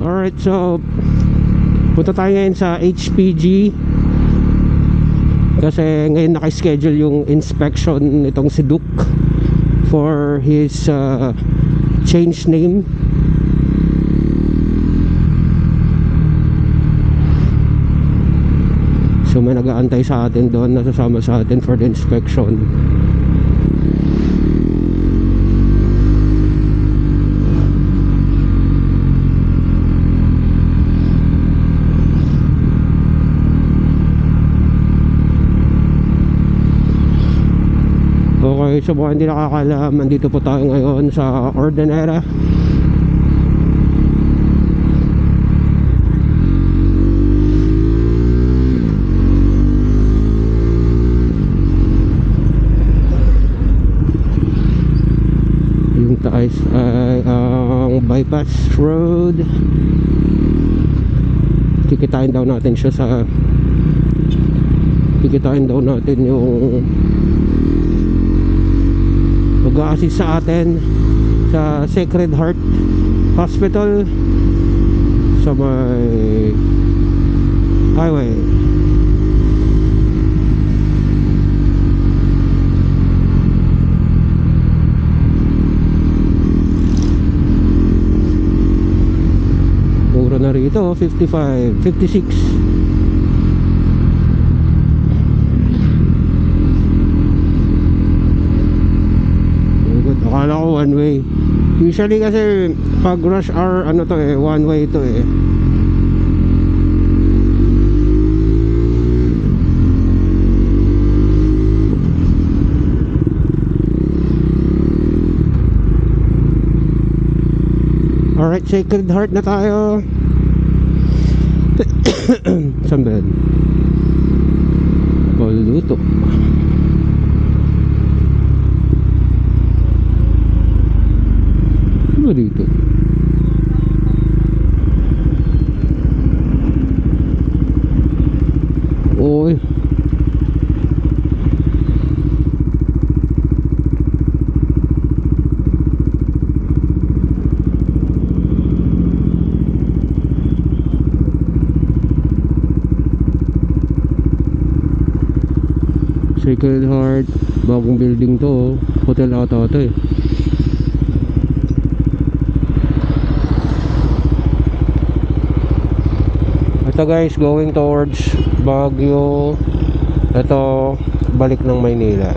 Alright, so punta tayo ngayon sa HPG kasi ngayon naka-schedule yung inspection nitong si Duke for his change name. So may nag-aantay sa atin doon, nasasama sa atin for the inspection. Okay, so mga hindi nakakalam, nandito po tayo ngayon sa Ordaneta. Yung taas ay ang bypass road. Kikitain daw natin siya sa yung mag-a-assist sa atin sa Sacred Heart Hospital sa may highway. Mura na rito, 55, 56. Akala ko one way. Usually kasi pag rush hour ano to eh, one way to eh. Alright, Sacred Heart na tayo. Saan ba yun? Paluto. Dito oy, Sacred Heart, bagong building to, hotel ata ito eh. Ito guys, going towards Baguio. Ito, balik ng Maynila.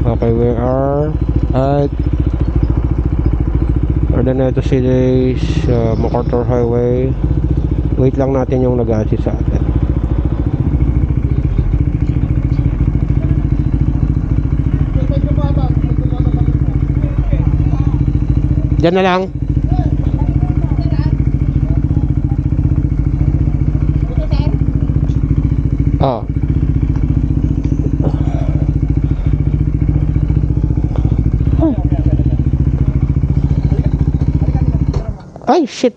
Okay, we are at Ordaneta City's MacArthur Highway. Wait lang natin yung nag-assist sa atin. Diyan na lang. Oh. Ay, shit.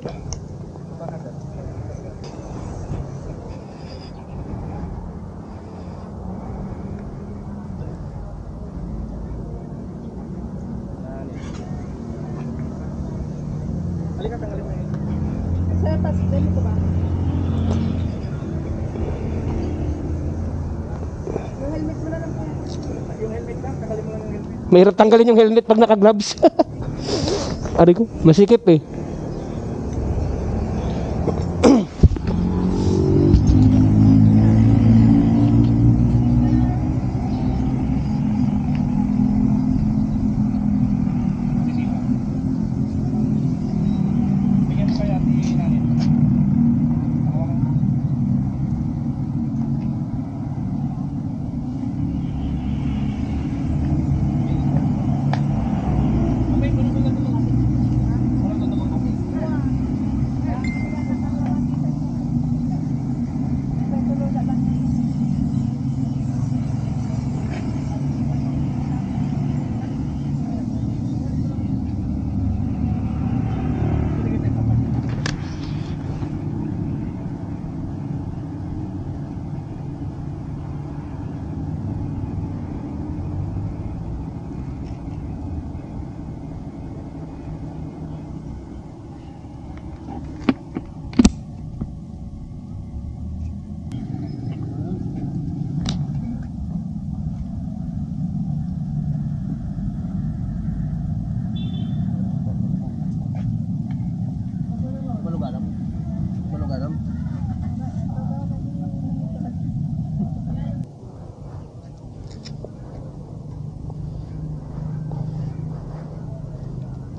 Mahirap tanggalin yung helmet pag naka-gloves. Ari ko, masikip eh.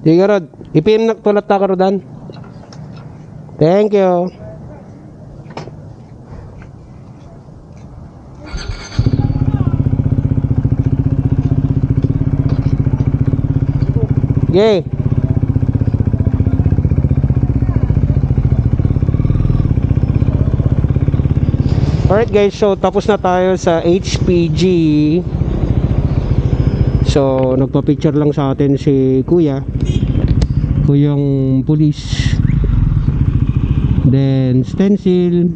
Sige Rod, ipim na tulat ta Rodan. Thank you. Yay. Alright guys, so tapos na tayo sa HPG. So nagpa-picture lang sa atin si Kuyang pulis. Then stencil.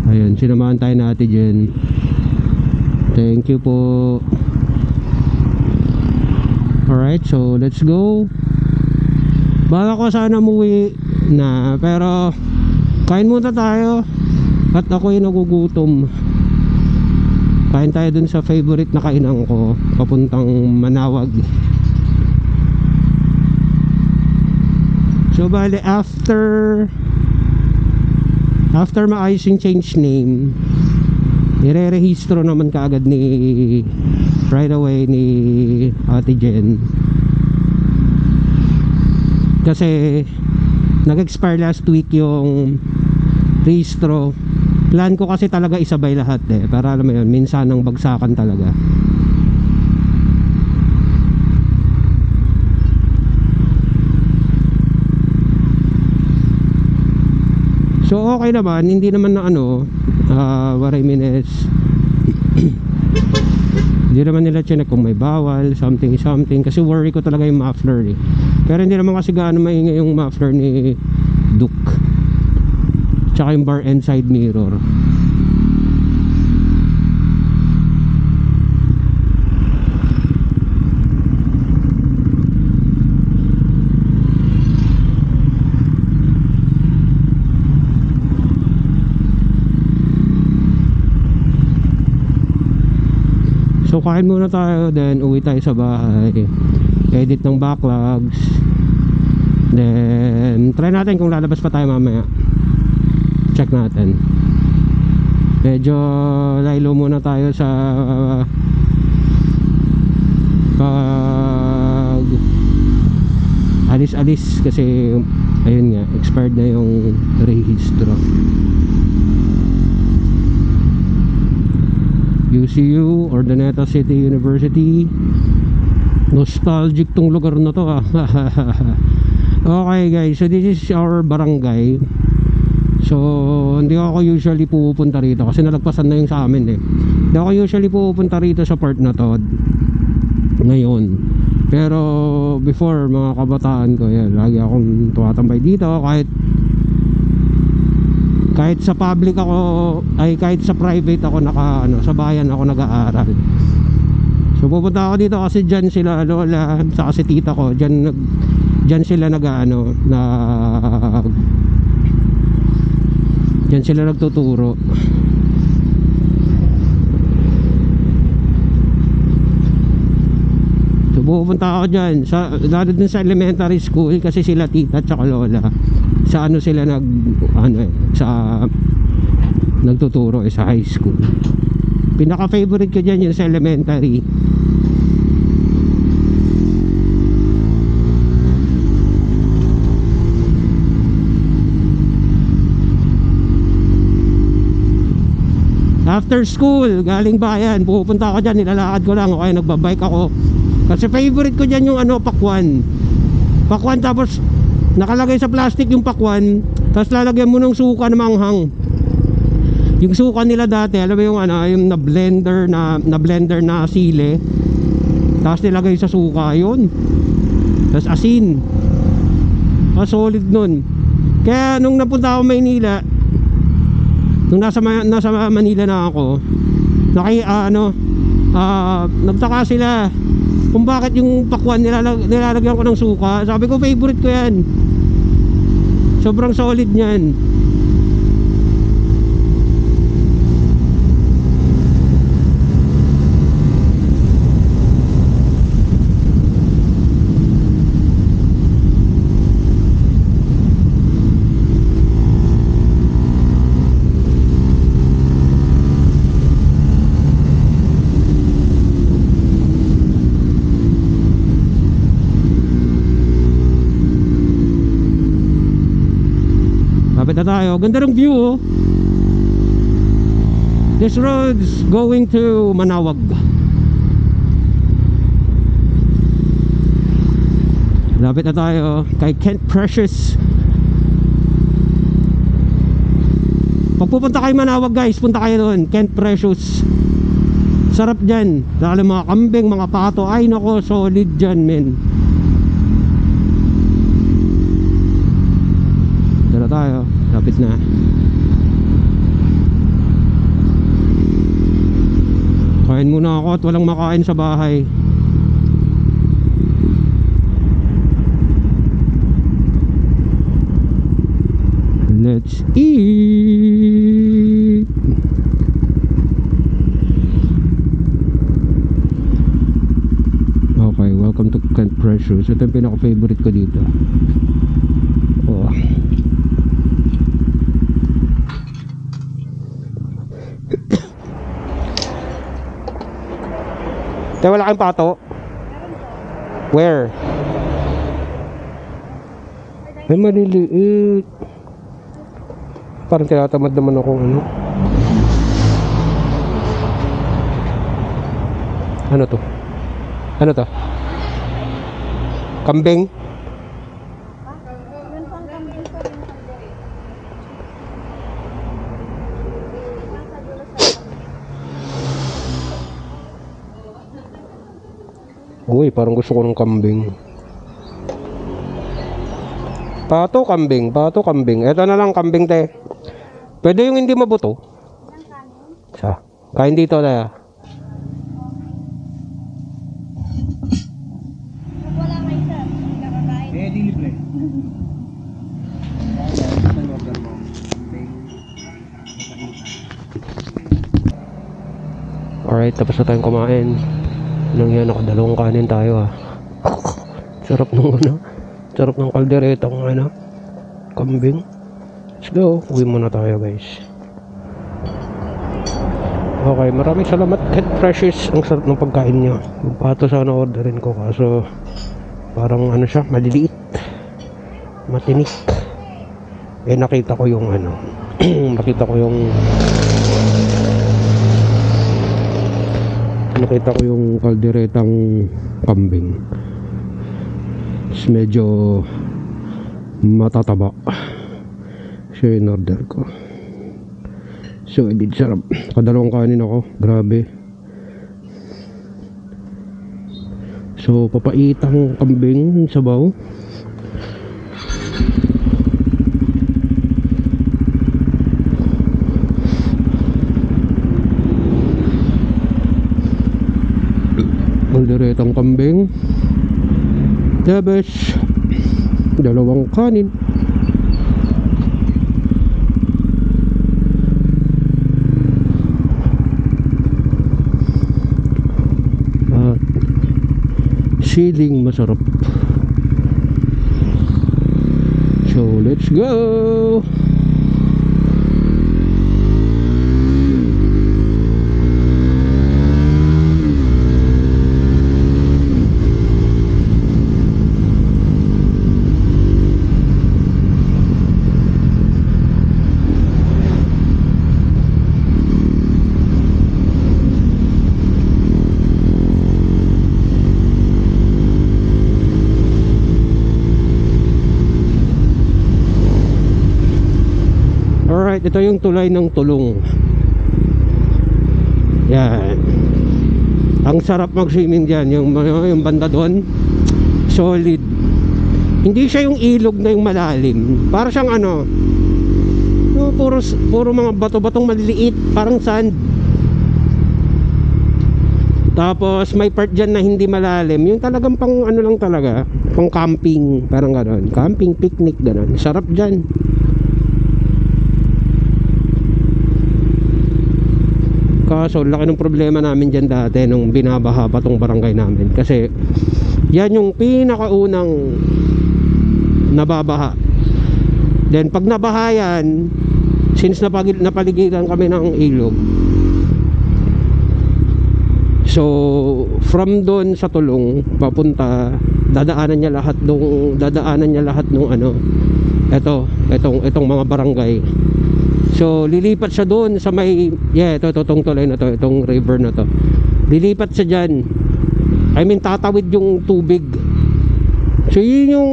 Ayun, sinamahan tayo na Ate Jen. Thank you po. Alright, so let's go. Baka ko sana umuwi na, pero kain muna tayo. At ako'y nagugutom. Kain tayo dun sa favorite na kainan ko, papuntang Manawag. So bale, after maayos yung change name, ire-rehistro naman kaagad right away ni Ate Jen, kasi nag-expire last week yung rehistro. Plan ko kasi talaga isabay lahat para alam mo yun, minsan ng bagsakan talaga. So okay naman, hindi naman na what I mean is hindi naman nila chinek kung may bawal, something, kasi worry ko talaga yung muffler pero hindi naman kasi gaano maingay yung muffler ni Duke, tsaka yung bar end side mirror. So kain muna tayo, then uwi tayo sa bahay, edit ng backlogs, then try natin kung lalabas pa tayo mamaya. Check natin. Medyo laylo muna tayo sa pag alis kasi ayun nga, expired na yung rehistro. UCU, Urdaneta City University. Nostalgic tong lugar na to Okay guys, so this is our barangay. So hindi ako usually pupunta rito kasi nalagpasan na yung sa amin Hindi ako usually pupunta rito sa part na to ngayon, pero before, mga kabataan ko yan, lagi akong tumatambay dito. Kahit sa public ako, kahit sa private ako sa bayan ako nag-aaral. So pupunta ako dito kasi dyan sila lola, saka si tita ko, dyan sila dyan sila nagtuturo. So pupunta ako dyan lalo dun sa elementary school kasi sila tita at saka lola sa sila nagtuturo sa high school. Pinaka favorite ko dyan yung sa elementary. After school, galing bayan, pupunta ako dyan, nilalakad ko lang o kaya nagbabike ako kasi favorite ko dyan yung pakwan, tapos nakalagay sa plastic yung pakwan, tapos lalagyan mo ng suka na manghang. Yung suka nila dati, alam mo yung yung na blender na sili, tapos nilagay sa suka yun, tapos asin. Solid nun. Kaya nung napunta ako Maynila, nung nasa Manila na ako, nagtaka sila kung bakit yung pakwan nilalagyan ko ng suka. Sabi ko favorite ko yan, sobrang solid niyan. Lapit na tayo. Ganda ng view oh. This road's going to Manawag. Lapit na tayo kay Kent Precious. Pag pupunta kayo Manawag guys, punta kayo doon, Kent Precious. Sarap dyan. Lalo mga kambing, mga pato. Ay nako, solid dyan men. Dala tayo, lapit na. Kain muna ako at walang makain sa bahay. Let's eat. Okay, welcome to Kent Precious. Ito yung pinaka-favorite ko dito. Oh. Tayo wala kayong pato? Where? Ay maliliit. Parang tinatamad naman ako ano. Ano to? Ano to? Kambing? Uy, parang gusto ko ng kambing. Pato, kambing. Pato, kambing. Ito na lang, kambing te. Pwede yung hindi mabuto. Sa? Kain dito na. Wala kayo sir. Hindi ka kakain. Eh, di libre. Alright, tapos na tayong kumain. Nang yan, nakadalawang kanin tayo ah. Sarap nung ano. Sarap ng kalderetang ano. Kambing. Let's go. Uwi muna tayo guys. Okay, maraming salamat Kent Precious. Ang sarap ng pagkain niya. Yung pato sana orderin ko kaso parang ano siya, maliliit, matinik. Eh nakita ko yung ano nakita ko yung kalderetang kambing. It's medyo matataba. So in order ko. So edit sarap. Kadalawang kanin ako. Grabe. So papaitang kambing sabaw. Kalderetang kambing. Tapos dalawang kanin. At siling masarap. So let's go. Ito yung tulay ng Tulong. Yan. Ang sarap mag-swimming dyan. Yung banda doon, solid. Hindi siya yung ilog na yung malalim. Para siyang ano, puro mga bato-batong maliliit, parang sand. Tapos may part dyan na hindi malalim. Yung talagang pang ano lang talaga, pang camping, parang gano'n. Camping, picnic, gano'n. Sarap dyan. Kaso laki ng problema namin dyan dati nung binabaha pa tong barangay namin. Kasi yan yung pinakaunang nababaha. Then pag nabaha yan, since napaligiran kami ng ilog, so from doon sa Tulong papunta, dadaanan niya lahat nung ano, Itong mga barangay. So lilipat siya doon sa may itong tulay na to, itong river na to. Lilipat siya diyan. I mean tatawid yung tubig. So yun yung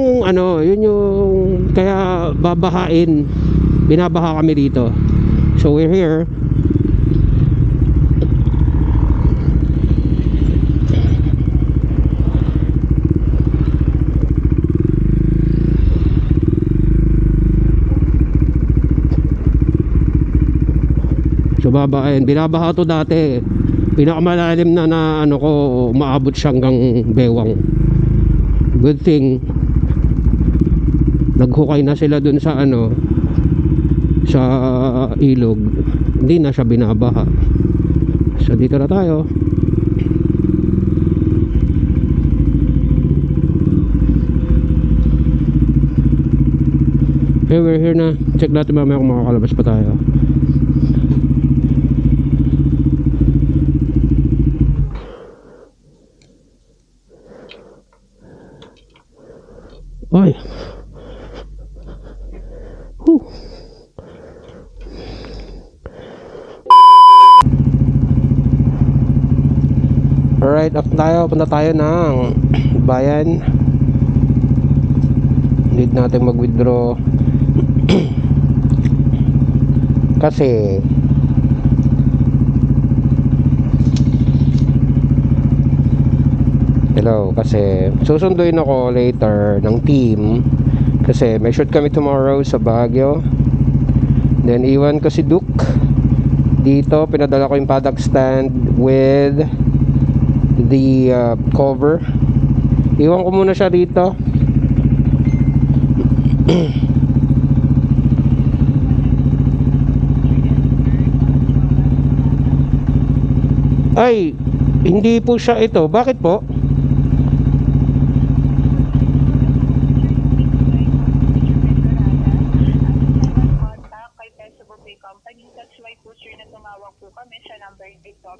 yun yung kaya babahain. Binabaha kami dito. So we're here. So binabaha to dati. Pinakamalalim na ko, umaabot siya hanggang bewang. Good thing naghukay na sila dun sa sa ilog. Hindi na siya binabaha. So dito na tayo. Okay, we're here na. Check natin mamaya kung makakalabas pa tayo. Oy. Alright, up tayo. Punta tayo ng bayan. Need natin mag-withdraw. Kasi kasi susunduin ako later ng team kasi may shoot kami tomorrow sa Baguio. Then iwan ko si Duke dito, pinadala ko yung paddock stand with the cover. Iwan ko muna siya dito. Ay, hindi po siya ito. Bakit po?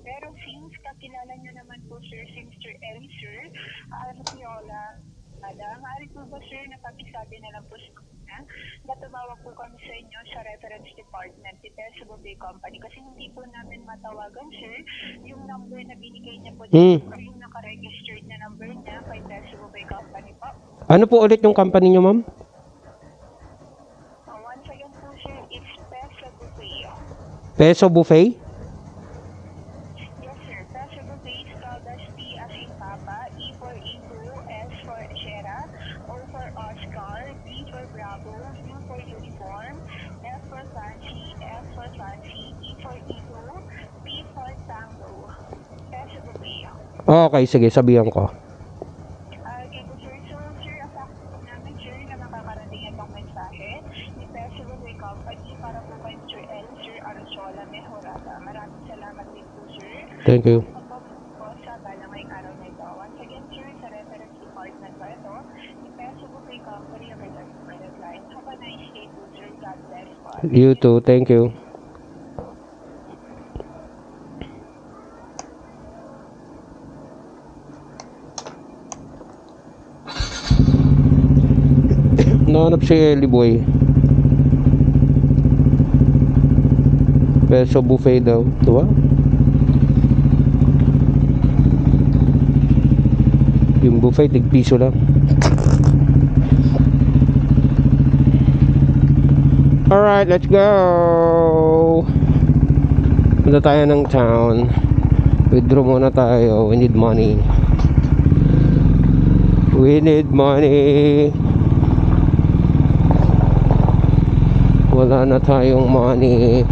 Pero since kakilala nyo naman po sir, since Sir Ellie sir, Arciola, maaari po ba sir na pakisabi na lang po sa kanya na tumawag po kami sa inyo sa reference department ni Percival Bay Company kasi hindi po namin matawagan sir yung number na binigay niya po dito or yung nakaregistered na number niya kay Percival Bay Company po. Ano po ulit yung company nyo ma'am? Once again po sir, it's Peso Buffet. Peso Buffet? Okay, sige, sabihan ko. Okay po sir. So sir, ang fact po namin sir na makakarating itong mensahe ni Percival Bay Company para po kay Sir L. Sir Arciola Mejorada. Maraming salamat din po sir. Thank you. Po sa balang ngayong araw na ito. Once again sir, sa reference department pa ito ni Percival Bay Company of the line. Have a nice day po sir. God bless po. You too, thank you. Nahanap si Ellie boy. Peso Buffet daw. Diba? Yung buffet, tig-piso lang. Alright, let's go. Punta tayo ng town. Withdraw muna tayo. We need money. We need money. Wala na tayong money.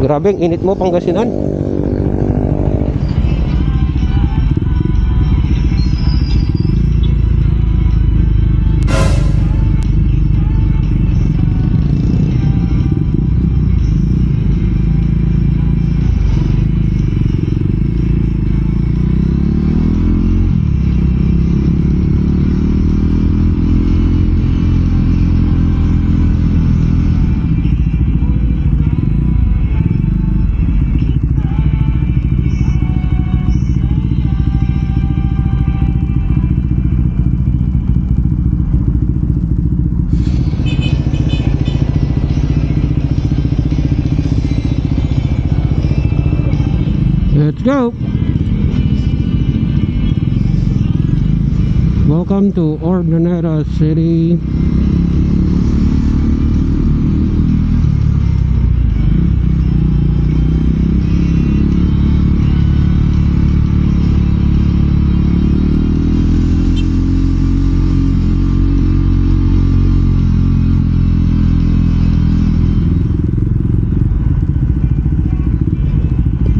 Grabe ang init mo, Pangasinan. let's go. Welcome to Ordaneta City.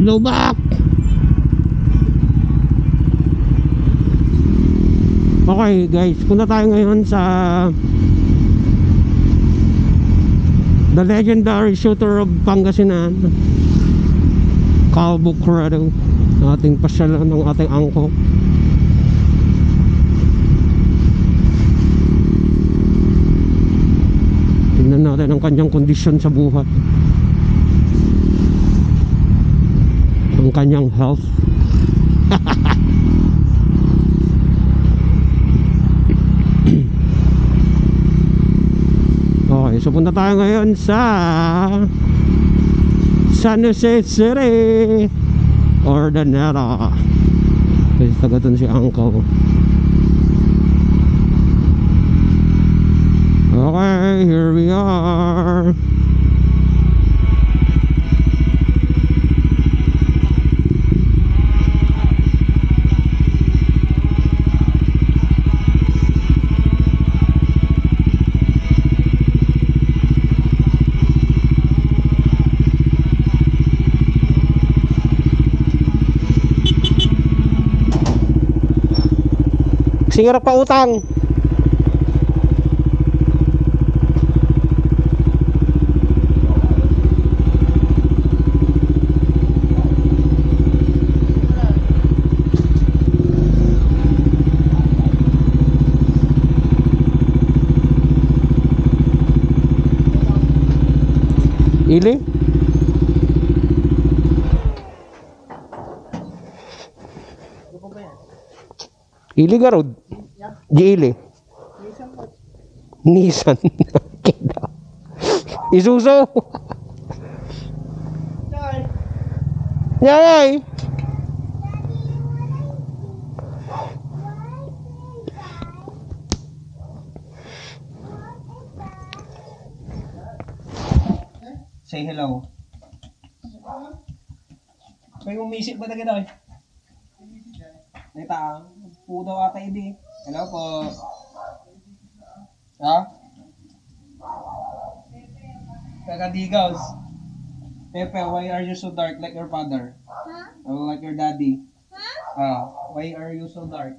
Lubak. Okay guys, punta tayo ngayon sa the legendary shooter of Pangasinan, Calvo Corrado, ating pasyalan ng ating angkop. Tingnan natin ang kanyang kondisyon sa buhay, ang kanyang health. Okay, so punta tayo ngayon sa San Jose City, Ordaneta. Kasi taga dun si Uncle. Okay, here we are. Singira pa utang. Ili? Ili garod? Ili? Nissan. Isuzu. Yay! Say hello. May umisip ba talaga daw eh? Nita, pudo ata hindi. Hello po. Ha? Kagadigaws. Pepe, why are you so dark like your father? Huh? Or like your daddy? Huh? Why are you so dark?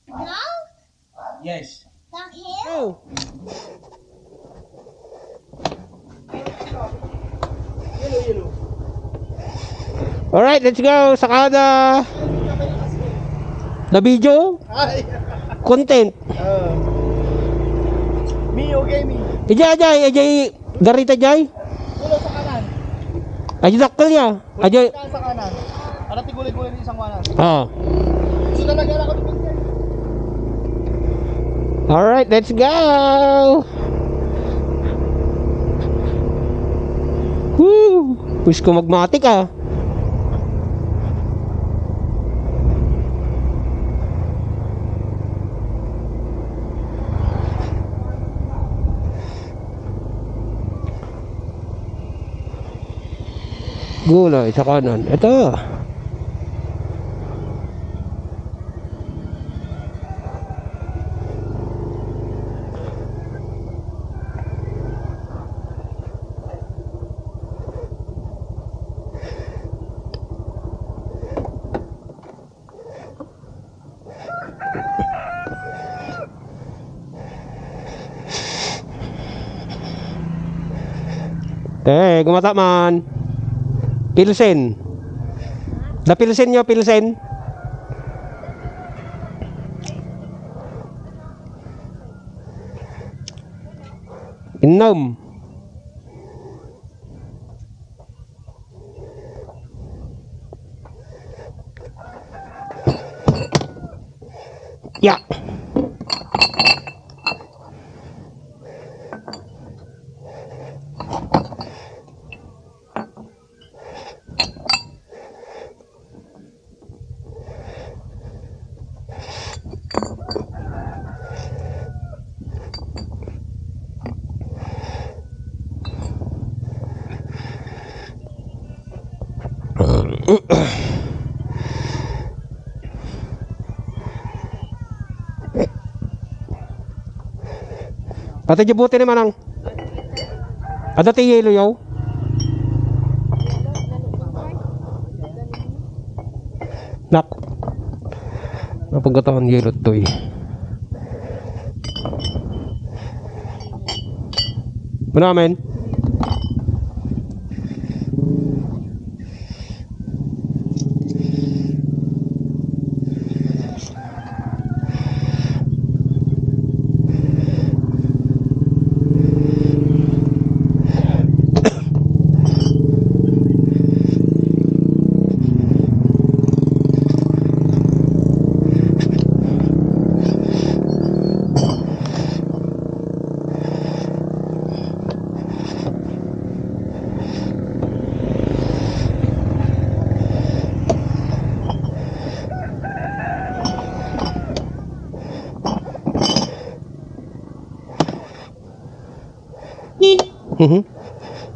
No? Yes. Not him? Oh. Alright, let's go. Sakada. The video? Content. Me okay me. Ajay, garita jay. Tulo sa kanan. Ajay dakkel ya. Ajay. Sa kanan. Arati gulay-gulay ni isang kanan. Oh. So nalagyan ako dito. Alright, let's go. Woo! Wish ko magmatik ah. Gulay sa kanan. Ito. Gumata man. Pilsen. Da pilsen nyo, pilsen. Inom. Ya. Pati Djibouti naman ang ada ti yelo yaw. Nak. Napagkataon yelo to eh. Ano namin?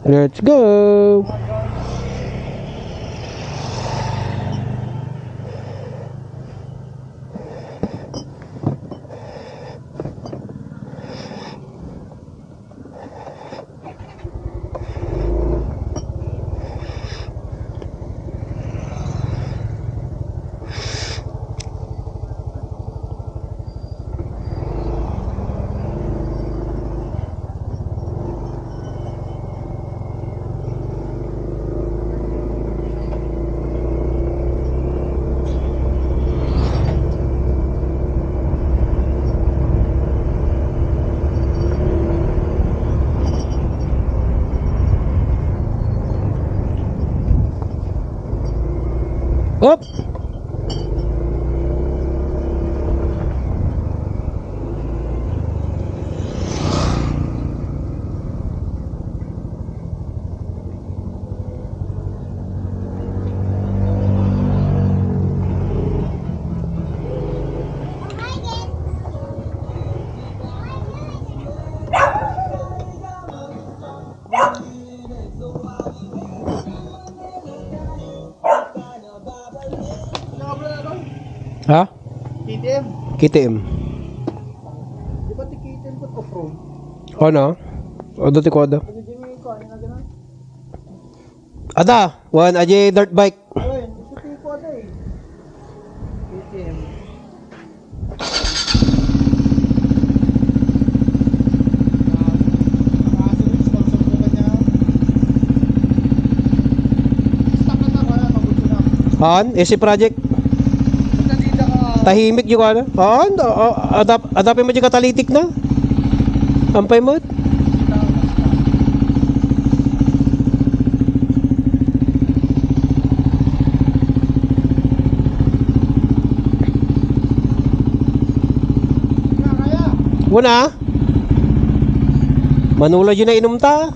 Let's go. Up. Ha? KTM. KTM. Di ba ti KTM ko off-road? Ano? Odo ti ko ada. Hindi mo ko ano na ganun. Ada, one aje dirt bike. Ayun, gusto ko ada eh. KTM. Han, ese project. Tahimik juga na. Han, adapin mo juga katalitik na. Ampay mo. Wala. Manula yun na inom ta.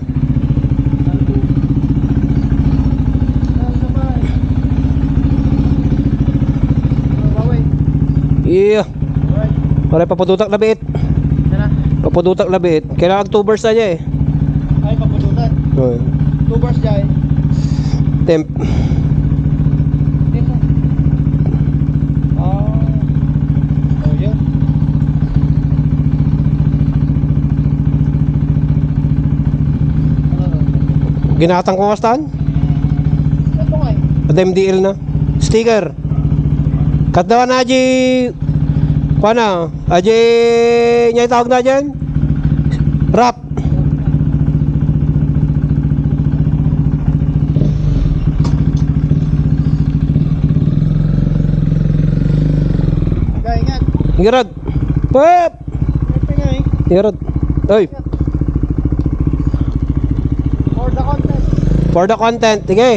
Iya. Pare papudutak labit. Papudutak labit. Kailangan 2 bars aja eh. Ay, papudutan. Oh. 2 bars dyan. Temp. Dito. Oh, yun. Ginatang ko kastan? Ito nga eh. Ada MDL na. Sticker. Katawa na aji. Paano? Aji niya tawag na dyan? Rap. Ingat. Ngirad. Pep. Ngirad. Oy. For the content. For the content. Sige.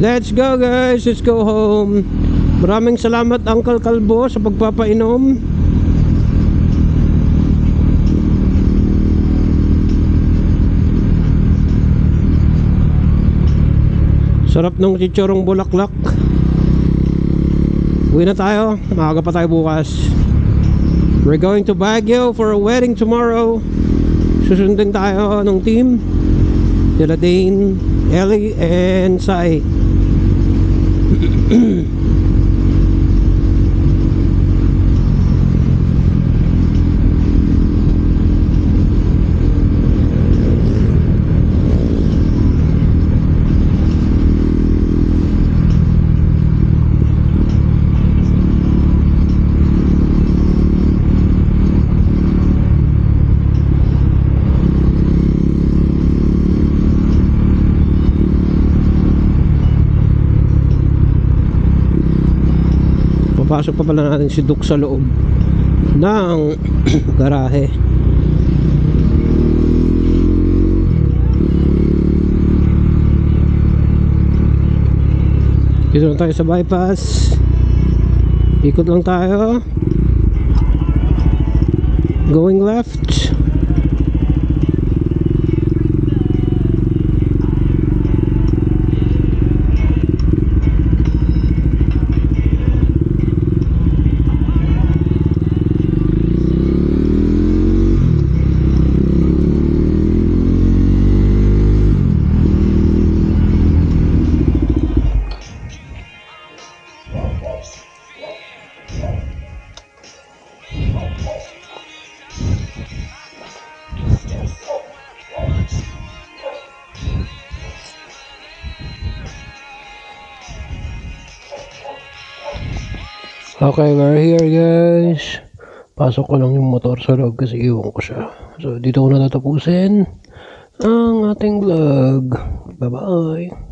Let's go guys, let's go home. Maraming salamat Uncle Kalbo sa pagpapainom. Sarap ng chichorong bulaklak. Uwi na tayo, maaga pa tayo bukas. We're going to Baguio for a wedding tomorrow. Susundin tayo ng team nila Dane, Ellie, and Sai. Papasok pa pala natin si Duke sa loob ng garahe. Dito lang tayo sa bypass. Ikot lang tayo. Going left. Okay, we're here guys. Pasok ko lang yung motor sa loob kasi iwan ko siya. So dito ko na tatapusin ang ating vlog. Bye bye.